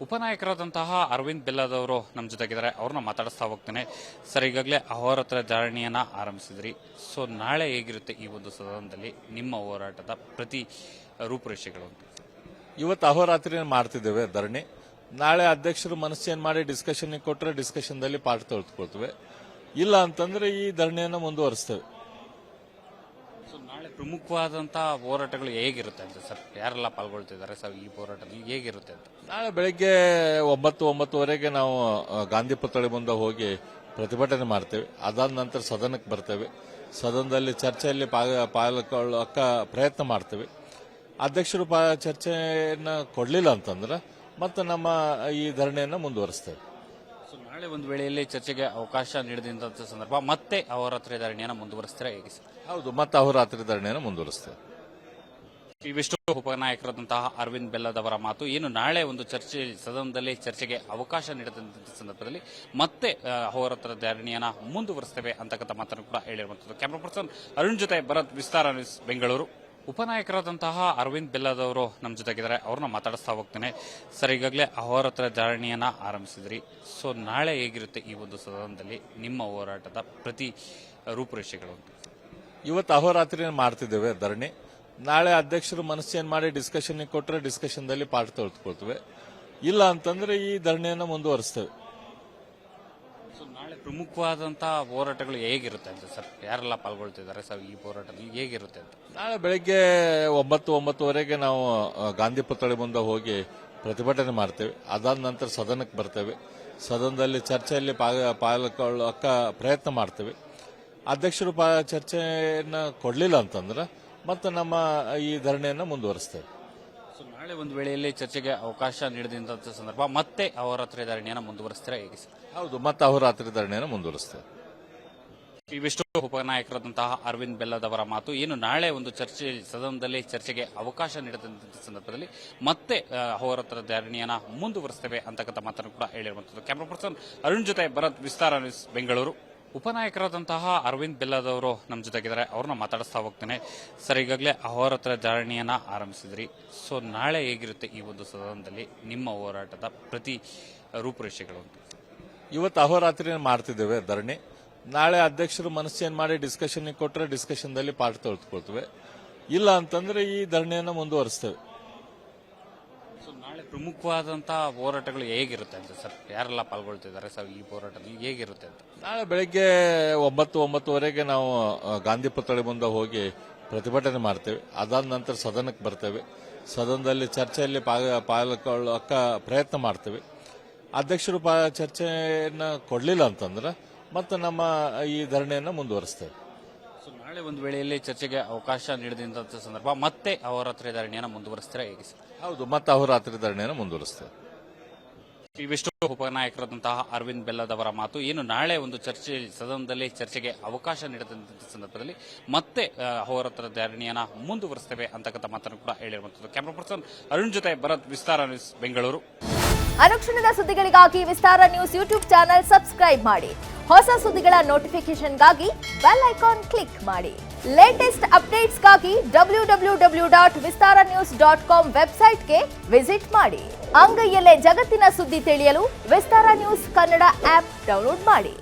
ಉಪನಾಯಕರಾದಂತಹ ಅರವಿಂದ್ ಬೆಲ್ಲದವರು ನಮ್ಮ ಜೊತೆಗಿದ್ದಾರೆ. ಅವ್ರನ್ನ ಮಾತಾಡಿಸ್ತಾ ಹೋಗ್ತೇನೆ. ಸರ್, ಈಗಾಗಲೇ ಅಹೋರಾತ್ರ ಧರಣಿಯನ್ನ ಆರಂಭಿಸಿದ್ರಿ. ಸೊ ನಾಳೆ ಹೇಗಿರುತ್ತೆ ಈ ಒಂದು ಸದನದಲ್ಲಿ ನಿಮ್ಮ ಹೋರಾಟದ ಪ್ರತಿ ರೂಪುರೇಷೆಗಳು? ಇವತ್ತು ಅಹೋರಾತ್ರಿ ಮಾಡ್ತಿದ್ದೇವೆ ಧರಣಿ. ನಾಳೆ ಅಧ್ಯಕ್ಷರು ಮನಸ್ಸೇನ್ ಮಾಡಿ ಡಿಸ್ಕಷನ್ ಕೊಟ್ಟರೆ ಡಿಸ್ಕಷನ್ದಲ್ಲಿ ಪಾಠ ತೆಗೆದುಕೊಳ್ತೇವೆ. ಇಲ್ಲ ಅಂತಂದ್ರೆ ಈ ಧರಣಿಯನ್ನು ಮುಂದುವರಿಸ್ತೇವೆ. ನಾಳೆ ಪ್ರಮುಖವಾದಂತಹ ಹೋರಾಟಗಳು ಹೇಗಿರುತ್ತೆ ಅಂತ ಸರ್? ಯಾರೆಲ್ಲ ಪಾಲ್ಗೊಳ್ತಿದ್ದಾರೆ ಸರ್ ಈ ಹೋರಾಟದಲ್ಲಿ ಹೇಗಿರುತ್ತೆ ಅಂತ? ನಾಳೆ ಬೆಳಗ್ಗೆ 9-9:30 ನಾವು ಗಾಂಧಿ ಪುತ್ಥಳಿ ಮುಂದೆ ಹೋಗಿ ಪ್ರತಿಭಟನೆ ಮಾಡ್ತೇವೆ. ಅದಾದ ನಂತರ ಸದನಕ್ಕೆ ಬರ್ತೇವೆ. ಸದನದಲ್ಲಿ ಚರ್ಚೆಯಲ್ಲಿ ಪಾಲ್ಗೊಳ್ಳೋಕ ಪ್ರಯತ್ನ ಮಾಡ್ತೇವೆ. ಅಧ್ಯಕ್ಷರು ಚರ್ಚೆಯನ್ನ ಕೊಡಲಿಲ್ಲ ಅಂತಂದ್ರೆ ಮತ್ತೆ ನಮ್ಮ ಈ ಧರಣಿಯನ್ನು ಮುಂದುವರಿಸ್ತೇವೆ. ನಾಳೆ ಒಂದು ವೇಳೆಯಲ್ಲಿ ಚರ್ಚೆಗೆ ಅವಕಾಶ ನೀಡಿದಂತ ಸಂದರ್ಭ ಮತ್ತೆ ಅಹೋರಾತ್ರಿ ಧರಣಿಯನ್ನು ಮುಂದುವರಿಸ್ತಾರೆ ಹೇಗೆ ಸರ್? ಹೌದು, ಮತ್ತೆ ಅಹೋರಾತ್ರಿ ಧರಣಿಯನ್ನು ಮುಂದುವರಿಸ್ತೇವೆ. ಇವಿಷ್ಟು ಉಪನಾಯಕರಾದಂತಹ ಅರವಿಂದ್ ಬೆಲ್ಲದವರ ಮಾತು. ಏನು ನಾಳೆ ಒಂದು ಸದನದಲ್ಲಿ ಚರ್ಚೆಗೆ ಅವಕಾಶ ನೀಡಿದಂತ ಸಂದರ್ಭದಲ್ಲಿ ಮತ್ತೆ ಅಹೋರಾತ್ರ ಧರಣಿಯನ್ನ ಮುಂದುವರಿಸ್ತೇವೆ ಅಂತಕ್ಕಂಥ ಮಾತನ್ನು ಕೂಡ ಹೇಳಿರುವಂತದ್ದು. ಕ್ಯಾಮರಾ ಪರ್ಸನ್ ಅರುಣ್ ಜೊತೆ ಭರತ್, ವಿಸ್ತಾರ ನ್ಯೂಸ್, ಬೆಂಗಳೂರು. ಉಪನಾಯಕರಾದಂತಹ ಅರವಿಂದ್ ಬೆಲ್ಲದವರು ನಮ್ಮ ಜೊತೆಗಿದ್ದಾರೆ. ಅವ್ರನ್ನ ಮಾತಾಡಿಸ್ತಾ ಹೋಗ್ತೇನೆ. ಸರ್, ಈಗಾಗಲೇ ಅಹೋರಾತ್ರ ಧರಣಿಯನ್ನ ಆರಂಭಿಸಿದ್ರಿ. ಸೊ ನಾಳೆ ಹೇಗಿರುತ್ತೆ ಈ ಒಂದು ಸದನದಲ್ಲಿ ನಿಮ್ಮ ಹೋರಾಟದ ಪ್ರತಿ ರೂಪುರೇಷೆಗಳು? ಇವತ್ತು ಅಹೋರಾತ್ರಿ ಮಾಡ್ತಿದ್ದೇವೆ ಧರಣಿ. ನಾಳೆ ಅಧ್ಯಕ್ಷರು ಮನಸ್ಸೇನ್ ಮಾಡಿ ಡಿಸ್ಕಷನ್ ಕೊಟ್ಟರೆ ಡಿಸ್ಕಷನ್ದಲ್ಲಿ ಪಾಠ ತೆಗೆದುಕೊಳ್ತೇವೆ. ಇಲ್ಲ ಅಂತಂದ್ರೆ ಈ ಧರಣಿಯನ್ನು ಮುಂದುವರಿಸ್ತೇವೆ. ನಾಳೆ ಪ್ರಮುಖವಾದಂತಹ ಹೋರಾಟಗಳು ಹೇಗಿರುತ್ತೆ ಅಂತ ಸರ್? ಯಾರೆಲ್ಲ ಪಾಲ್ಗೊಳ್ತಿದ್ದಾರೆ ಸರ್ ಈ ಹೋರಾಟದಲ್ಲಿ ಹೇಗಿರುತ್ತೆ ಅಂತ? ನಾಳೆ ಬೆಳಗ್ಗೆ 9-9:30 ನಾವು ಗಾಂಧಿ ಪುತ್ಥಳಿ ಮುಂದೆ ಹೋಗಿ ಪ್ರತಿಭಟನೆ ಮಾಡ್ತೇವೆ. ಅದಾದ ನಂತರ ಸದನಕ್ಕೆ ಬರ್ತೇವೆ. ಸದನದಲ್ಲಿ ಚರ್ಚೆಯಲ್ಲಿ ಪಾಲ್ಗೊಳ್ಳೋಕ ಪ್ರಯತ್ನ ಮಾಡ್ತೇವೆ. ಅಧ್ಯಕ್ಷರು ಚರ್ಚೆಯನ್ನ ಕೊಡಲಿಲ್ಲ ಅಂತಂದ್ರೆ ಮತ್ತೆ ನಮ್ಮ ಈ ಧರಣಿಯನ್ನು ಮುಂದುವರಿಸ್ತೇವೆ. ನಾಳೆ ಒಂದು ವೇಳೆಯಲ್ಲಿ ಚರ್ಚೆಗೆ ಅವಕಾಶ ನೀಡಿದಂತ ಸಂದರ್ಭ ಮತ್ತೆ ಅಹೋರಾತ್ರಿ ಧರಣಿಯನ್ನು ಮುಂದುವರಿಸ್ತಾರೆ ಹೇಗೆ ಸರ್? ಹೌದು, ಮತ್ತೆ ಅಹೋರಾತ್ರಿ ಧರಣಿಯನ್ನು ಮುಂದುವರಿಸ್ತೇವೆ. ಇವಿಷ್ಟು ಉಪನಾಯಕರಾದಂತಹ ಅರವಿಂದ್ ಬೆಲ್ಲದವರ ಮಾತು. ಏನು ನಾಳೆ ಒಂದು ಸದನದಲ್ಲಿ ಚರ್ಚೆಗೆ ಅವಕಾಶ ನೀಡಿದಂತ ಸಂದರ್ಭದಲ್ಲಿ ಮತ್ತೆ ಅಹೋರಾತ್ರ ಧರಣಿಯನ್ನ ಮುಂದುವರಿಸ್ತೇವೆ ಅಂತಕ್ಕಂಥ ಮಾತನ್ನು ಕೂಡ ಹೇಳಿರುವಂತದ್ದು. ಕ್ಯಾಮರಾ ಪರ್ಸನ್ ಅರುಣ್ ಜೊತೆ ಭರತ್, ವಿಸ್ತಾರ ನ್ಯೂಸ್, ಬೆಂಗಳೂರು. ಉಪನಾಯಕರಾದಂತಹ ಅರವಿಂದ್ ಬೆಲ್ಲದವರು ನಮ್ಮ ಜೊತೆಗಿದ್ದಾರೆ. ಅವ್ರನ್ನ ಮಾತಾಡಿಸ್ತಾ ಹೋಗ್ತೇನೆ. ಸರ್, ಈಗಾಗಲೇ ಅಹೋರಾತ್ರ ಧರಣಿಯನ್ನ ಆರಂಭಿಸಿದ್ರಿ. ಸೊ ನಾಳೆ ಹೇಗಿರುತ್ತೆ ಈ ಒಂದು ಸದನದಲ್ಲಿ ನಿಮ್ಮ ಹೋರಾಟದ ಪ್ರತಿ ರೂಪುರೇಷೆಗಳು? ಇವತ್ತು ಅಹೋರಾತ್ರಿ ಮಾಡ್ತಿದ್ದೇವೆ ಧರಣಿ. ನಾಳೆ ಅಧ್ಯಕ್ಷರು ಮನಸ್ಸೇನ್ ಮಾಡಿ ಡಿಸ್ಕಷನ್ ಕೊಟ್ಟರೆ ಡಿಸ್ಕಷನ್ದಲ್ಲಿ ಪಾಠ ತೆಗೆದುಕೊಳ್ತೇವೆ. ಇಲ್ಲ ಅಂತಂದ್ರೆ ಈ ಧರಣಿಯನ್ನು ಮುಂದುವರಿಸ್ತೇವೆ. ನಾಳೆ ಪ್ರಮುಖವಾದಂತಹ ಹೋರಾಟಗಳು ಹೇಗಿರುತ್ತೆ ಅಂತ ಸರ್? ಯಾರೆಲ್ಲ ಪಾಲ್ಗೊಳ್ತಿದ್ದಾರೆ ಸರ್ ಈ ಹೋರಾಟದಲ್ಲಿ ಹೇಗಿರುತ್ತೆ ಅಂತ? ನಾಳೆ ಬೆಳಗ್ಗೆ 9-9:30 ನಾವು ಗಾಂಧಿ ಪುತ್ಥಳಿ ಮುಂದೆ ಹೋಗಿ ಪ್ರತಿಭಟನೆ ಮಾಡ್ತೇವೆ. ಅದಾದ ನಂತರ ಸದನಕ್ಕೆ ಬರ್ತೇವೆ. ಸದನದಲ್ಲಿ ಚರ್ಚೆಯಲ್ಲಿ ಪಾಲ್ಗೊಳ್ಳೋಕ ಪ್ರಯತ್ನ ಮಾಡ್ತೇವೆ. ಅಧ್ಯಕ್ಷರು ಚರ್ಚೆಯನ್ನ ಕೊಡಲಿಲ್ಲ ಅಂತಂದ್ರೆ ಮತ್ತೆ ನಮ್ಮ ಈ ಧರಣಿಯನ್ನು ಮುಂದುವರಿಸ್ತೇವೆ. ನಾಳೆ ಒಂದು ವೇಳೆಯಲ್ಲಿ ಚರ್ಚೆಗೆ ಅವಕಾಶ ನೀಡಿದಂತ ಸಂದರ್ಭ ಮತ್ತೆ ಅಹೋರಾತ್ರಿ ಧರಣಿಯನ್ನು ಮುಂದುವರಿಸ್ತಾರೆ ಹೇಗೆ ಸರ್? ಹೌದು, ಮತ್ತೆ ಅಹೋರಾತ್ರಿ ಧರಣಿಯನ್ನು ಮುಂದುವರಿಸ್ತೇವೆ. ಇವಿಷ್ಟು ಉಪನಾಯಕರಾದಂತಹ ಅರವಿಂದ್ ಬೆಲ್ಲದವರ ಮಾತು. ಏನು ನಾಳೆ ಒಂದು ಸದನದಲ್ಲಿ ಚರ್ಚೆಗೆ ಅವಕಾಶ ನೀಡಿದಂತ ಸಂದರ್ಭದಲ್ಲಿ ಮತ್ತೆ ಅಹೋರಾತ್ರ ಧರಣಿಯನ್ನ ಮುಂದುವರಿಸ್ತೇವೆ ಅಂತಕ್ಕಂಥ ಮಾತನ್ನು ಕೂಡ ಹೇಳಿರುವಂತದ್ದು. ಕ್ಯಾಮರಾ ಪರ್ಸನ್ ಅರುಣ್ ಜೊತೆ ಭರತ್, ವಿಸ್ತಾರ ನ್ಯೂಸ್, ಬೆಂಗಳೂರು. ಅನುಕ್ಷಣದ ಸುದ್ದಿಗಳಿಗಾಗಿ ವಿಸ್ತಾರ ನ್ಯೂಸ್ ಯೂಟ್ಯೂಬ್ ಚಾನೆಲ್ ಸಬ್ಸ್ಕ್ರೈಬ್ ಮಾಡಿ. ಹೊಸ ಸುದ್ದಿಗಳ ನೋಟಿಫಿಕೇಶನ್ಗಾಗಿ ಬೆಲ್ ಐಕಾನ್ ಕ್ಲಿಕ್ ಮಾಡಿ. ಲೇಟೆಸ್ಟ್ ಅಪ್ಡೇಟ್ಸ್ಗಾಗಿ www.vistaranews.com ವೆಬ್ಸೈಟ್ಗೆ ವಿಸಿಟ್ ಮಾಡಿ. ಅಂಗೈಯಲ್ಲೇ ಜಗತ್ತಿನ ಸುದ್ದಿ ತಿಳಿಯಲು ವಿಸ್ತಾರ ನ್ಯೂಸ್ ಕನ್ನಡ ಆಪ್ ಡೌನ್ಲೋಡ್ ಮಾಡಿ.